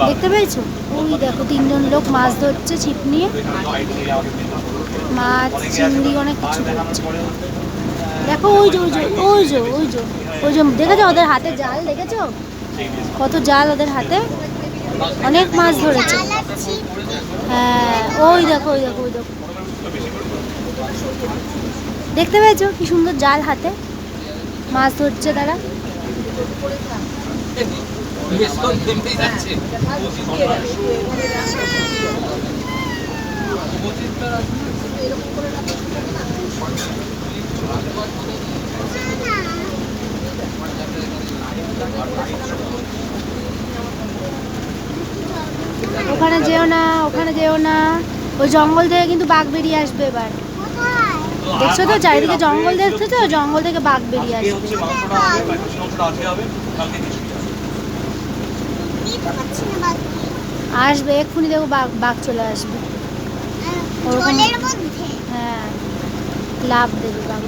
দেখতে পেয়েছো? ওই দেখো 3 জন লোক মাছ ধরছে ছিপ নিয়ে, মাছ চিংড়ি অনেক কিছু ধরছে। দেখো ওই যে ওই যে ওই যে ওই যে ওই যে দেখেছো ওদের হাতে জাল? দেখেছো কত জাল ওদের হাতে? অনেক মাছ ধরেছে। হ্যাঁ ওই দেখো ওই দেখো ওই দেখো, দেখতে পেয়েছো কি সুন্দর জাল হাতে মাছ ধরছে তারা। ওখানে যেও না, ওখানে যেও না, ওই জঙ্গল থেকে কিন্তু বাঘ বেরিয়ে আসবে এবার। দেখছো তো চারিদিকে জঙ্গল, দেখছো তো জঙ্গল থেকে বাঘ বেরিয়ে আসবে। আসবে এক্ষুনি, দেখো বাঘ বাঘ চলে আসবে। হ্যাঁ লাভ দেবে বাঘ।